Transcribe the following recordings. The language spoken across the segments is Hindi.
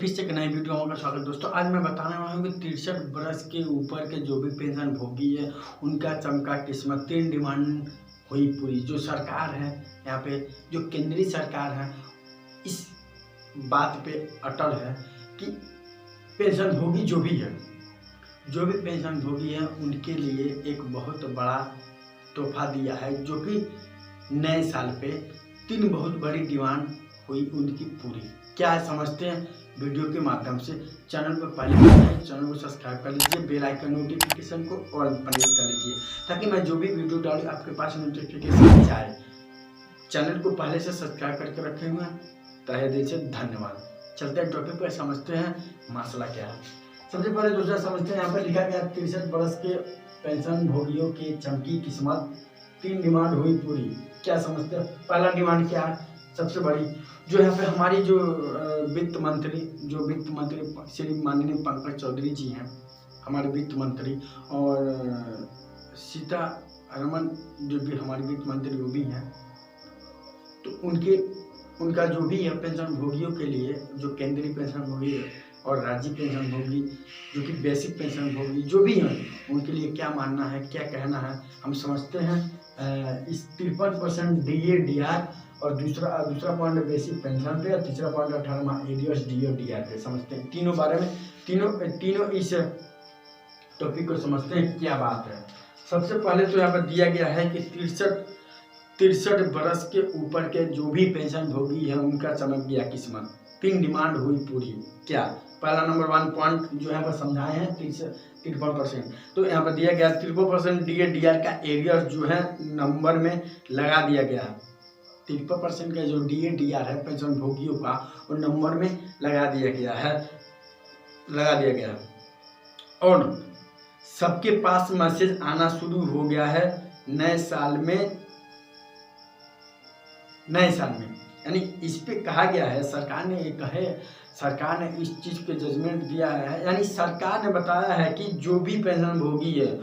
फिर से एक नई वीडियो में आपका स्वागत दोस्तों। आज मैं बताने वाला हूँ कि 63 बरस के ऊपर के जो भी पेंशन भोगी है उनका चमका किस्मत। 3 डिमांड हुई पूरी। जो सरकार है यहाँ पे, जो केंद्रीय सरकार है, इस बात पे अटल है कि पेंशन भोगी जो भी पेंशन भोगी है उनके लिए एक बहुत बड़ा तोहफा दिया है, जो कि नए साल पे 3 बहुत बड़ी डिमांड हुई उनकी पूरी। क्या है समझते हैं वीडियो के माध्यम से। चैनल पर पहले चैनल को सब्सक्राइब कर लीजिए, बेल आइकन नोटिफिकेशन को ऑल प्रेस कर लीजिए ताकि मैं जो भी वीडियो डालूं आपके पास नोटिफिकेशन जाए। चैनल को पहले से सब्सक्राइब करके रखे हुए हैं, तहे दिल से धन्यवाद। चलते हैं टॉपिक पर, समझते हैं मसला क्या है। सबसे पहले दूसरा समझते हैं। यहाँ पर लिखा गया 63 बरस के पेंशन भोगियों की चमकी किस्मत, 3 डिमांड हुई पूरी। क्या समझते हैं? पहला डिमांड क्या है? सबसे बड़ी जो यहाँ पे हमारी जो वित्त मंत्री श्री माननीय पंकज चौधरी जी हैं, हमारे वित्त मंत्री, और सीतारमण जो भी हमारे वित्त मंत्री वो भी हैं, तो उनका जो भी है पेंशन भोगियों के लिए, जो केंद्रीय पेंशन भोगी और राज्य पेंशन भोगी, जो कि बेसिक पेंशन भोगी जो भी हैं, उनके लिए क्या मानना है, क्या कहना है, हम समझते हैं। इस 53% DA/DR और दूसरा पॉइंट बेसिक पेंशन पे, और तीसरा पॉइंट 18 माह एरियर्स DA/DR पे समझते हैं। तीनों बारे में तीनों इस टॉपिक को समझते हैं क्या बात है। सबसे पहले तो यहाँ पर दिया गया है कि 63 बरस के ऊपर के जो भी पेंशन भोगी है उनका चमक गया किस्मत। 3 डिमांड हुई पूरी। क्या? पहला नंबर 1 पॉइंट जो यहाँ पर समझाए हैं 53%। तो यहाँ पर दिया गया 53% DA/DR का एरियर जो है नंबर में लगा दिया गया। 53% का जो DA/DR है पेंशन भोगियों का, वो नंबर में लगा दिया गया। और सबके पास मैसेज आना शुरू हो गया है नए साल में। यानी इस पे कहा गया है, सरकार ने इस चीज पे जजमेंट दिया है। यानी सरकार ने बताया है कि जो भी पेंशन भोगी है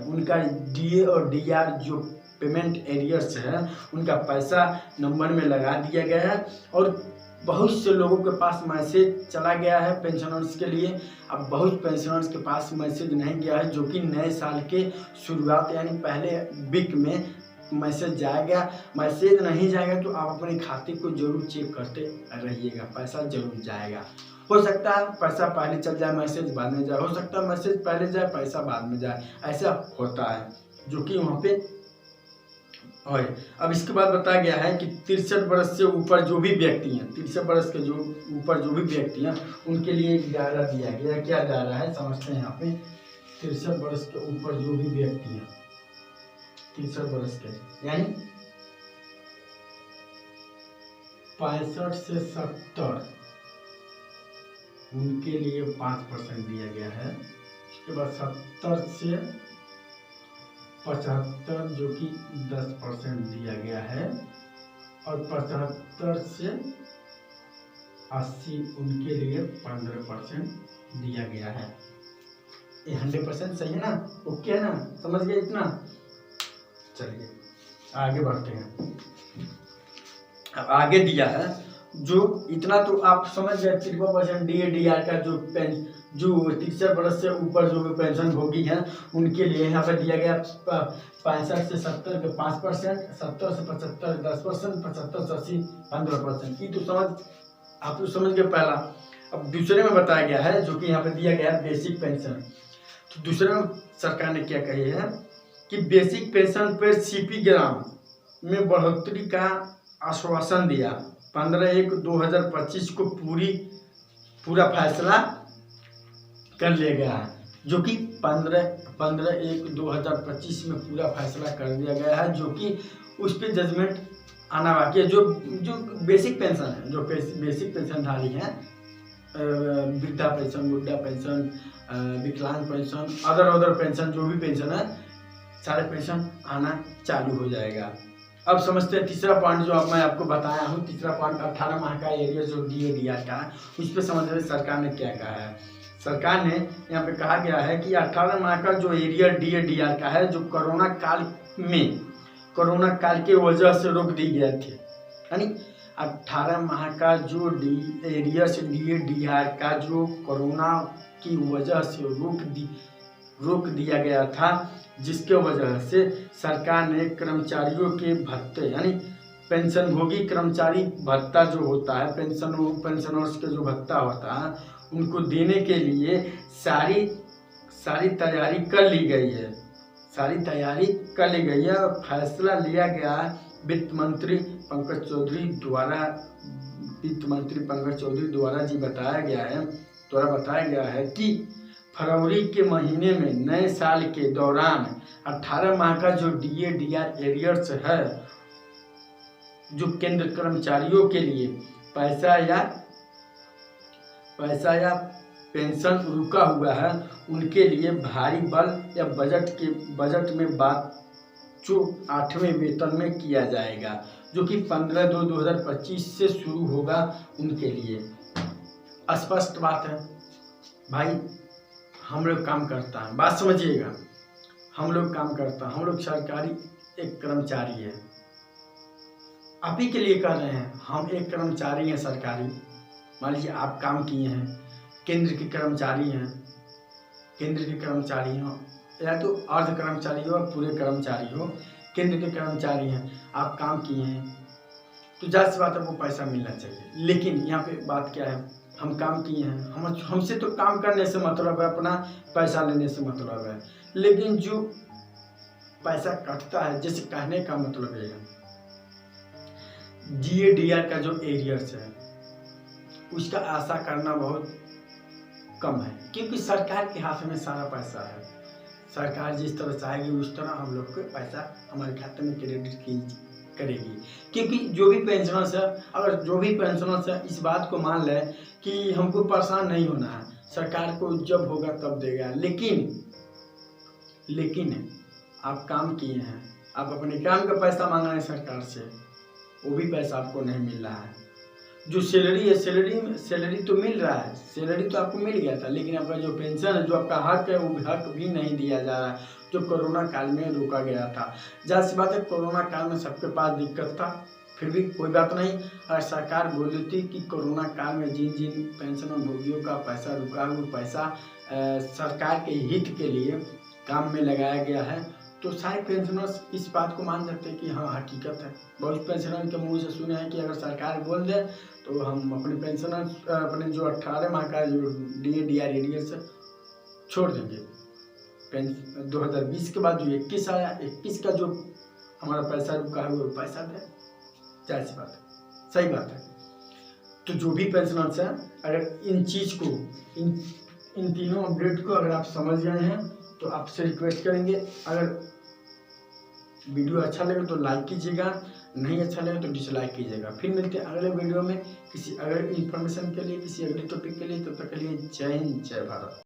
उनका DA और DR जो पेमेंट एरियर्स है उनका पैसा नंबर में लगा दिया गया है। और बहुत से लोगों के पास मैसेज चला गया है पेंशनर्स के लिए। अब बहुत पेंशनर्स के पास मैसेज नहीं गया है, जो कि नए साल के शुरुआत यानी पहले वीक में मैसेज जाएगा। मैसेज नहीं जाएगा तो आप अपने खाते को जरूर चेक करते रहिएगा, पैसा जरूर जाएगा। हो सकता है पैसा पहले चल जाए, मैसेज बाद में जाए, हो सकता है मैसेज पहले जाए, पैसा बाद में जाए, ऐसा होता है, जो कि वहाँ पे। और अब इसके बाद बताया गया है कि 63 बरस से ऊपर जो भी व्यक्ति हैं, 63 बरस के जो ऊपर जो भी व्यक्ति हैं उनके लिए एक दायरा दिया गया। क्या दायरा है समझते हैं यहाँ पे। 63 बरस के ऊपर जो भी व्यक्ति हैं, 63 बरस के यानी 65 से 70, उनके लिए 5% दिया गया है। उसके बाद 70 से 75 जो कि 10% दिया गया है, और 75 से 80 उनके लिए 15% दिया गया है। ये 100% सही है ना? ओके है ना? समझ गए इतना? चलिए आगे बढ़ते हैं। अब आगे दिया है जो इतना तो आप समझ गए। 53% DA/DR का जो 63 बरस से ऊपर जो भी पेंशन भोगी हैं उनके लिए यहाँ पर दिया गया 65 से 70 के 5%, 70 से 75 10%, 75 से 80 15%। ये तो आप तो समझ गए पहला। अब दूसरे में बताया गया है जो कि यहाँ पे दिया गया है बेसिक पेंशन। तो दूसरे में सरकार ने क्या कही है कि बेसिक पेंशन पर CP ग्राम में बढ़ोतरी का आश्वासन दिया। 15/1/2025 को पूरा फैसला कर लिया गया है, जो कि 15/1/2025 में पूरा फैसला कर दिया गया है, जो कि उस पर जजमेंट आना बाकी है। जो बेसिक पेंशन है, जो बेसिक पेंशनधारी हैं, वृद्धा पेंशन, बुढ़ा पेंशन, विकलांग पेंशन, अदर पेंशन, जो भी पेंशन है, सारे पेंशन आना चालू हो जाएगा। अब समझते हैं तीसरा पॉइंट जो मैं आपको बताया हूँ। तीसरा पॉइंट 18 माह का एरियर जो DA/DR का है, उस पर समझ रहे सरकार ने क्या कहा है। सरकार ने यहाँ पे कहा गया है कि 18 माह का जो एरियर DA/DR का है, जो कोरोना काल की वजह से रोक दी गए थे। यानी 18 माह का जो एरियर्स DAR का जो कोरोना की वजह से रोक दिया गया था, जिसके वजह से सरकार ने कर्मचारियों के भत्ते यानी पेंशनभोगी कर्मचारी भत्ता जो होता है, पेंशनर्स के जो भत्ता होता है, उनको देने के लिए सारी तैयारी कर ली गई है और फैसला लिया गया है वित्त मंत्री पंकज चौधरी द्वारा बताया गया है कि फरवरी के महीने में नए साल के दौरान 18 माह का जो DAR एरियर्स है, जो केंद्र कर्मचारियों के लिए पैसा या पेंशन रुका हुआ है, उनके लिए भारी बल या बजट में बात जो 8वें वेतन में किया जाएगा, जो कि 15/2/2025 से शुरू होगा उनके लिए। स्पष्ट बात है भाई, हम लोग काम करता है, बात समझिएगा, हम लोग काम करता है, हम लोग सरकारी एक कर्मचारी है, आप ही के लिए कर रहे हैं, हम एक कर्मचारी हैं सरकारी। मान लीजिए आप काम किए हैं, केंद्र के कर्मचारी हो या तो अर्ध कर्मचारी हो, पूरे कर्मचारी हो, केंद्र के कर्मचारी हैं, आप काम किए हैं तो जाहिर सी बात है आपको पैसा मिलना चाहिए। लेकिन यहाँ पे बात क्या है, हम काम किए हैं, हमसे तो काम करने से मतलब है, अपना पैसा लेने से मतलब है, लेकिन जो पैसा कटता है, जैसे कहने का मतलब ये है, DAR का जो एरियर्स है उसका आशा करना बहुत कम है, क्योंकि सरकार के हाथ में सारा पैसा है। सरकार जिस तरह चाहेगी उस तरह हम लोग को पैसा हमारे खाते में क्रेडिट करेगी। क्योंकि जो भी पेंशनर्स है इस बात को मान ले कि हमको परेशान नहीं होना है, सरकार को जब होगा तब देगा। लेकिन आप काम किए हैं, आप अपने काम का पैसा मांग रहे हैं सरकार से, वो भी पैसा आपको नहीं मिल रहा है। जो सैलरी है, सैलरी तो मिल रहा है, सैलरी तो आपको मिल गया था, लेकिन आपका जो पेंशन है, जो आपका हक है, वो हक भी नहीं दिया जा रहा है, जो कोरोना काल में रोका गया था। जाहिर सी बात है, कोरोना काल में सबके पास दिक्कत था, फिर भी कोई बात नहीं, अगर सरकार बोल देती कि कोरोना काल में जिन पेंशन भोगियों का पैसा रुका है, वो पैसा सरकार के हित के लिए काम में लगाया गया है, तो सारे पेंशनर्स इस बात को मान सकते हैं कि हाँ हकीकत है। बहुत पेंशनर के मुंह से सुने हैं कि अगर सरकार बोल दे तो हम अपने अपने जो 18 माह का जो DAR एरियर्स छोड़ देंगे। 2020 के बाद जो 21 आया, 21 का जो हमारा पैसा रुका है वो पैसा दे, जाहिर सी बात है, सही बात है। तो जो भी पेंशनर्स हैं, अगर इन चीज़ को इन तीनों अपडेट को अगर आप समझ गए हैं तो आपसे रिक्वेस्ट करेंगे, अगर वीडियो अच्छा लगे तो लाइक कीजिएगा, नहीं अच्छा लगे तो डिसलाइक कीजिएगा। फिर मिलते हैं अगले वीडियो में किसी अगले इन्फॉर्मेशन के लिए, किसी अगले टॉपिक के लिए। तब तक के लिए जय हिंद, जय भारत।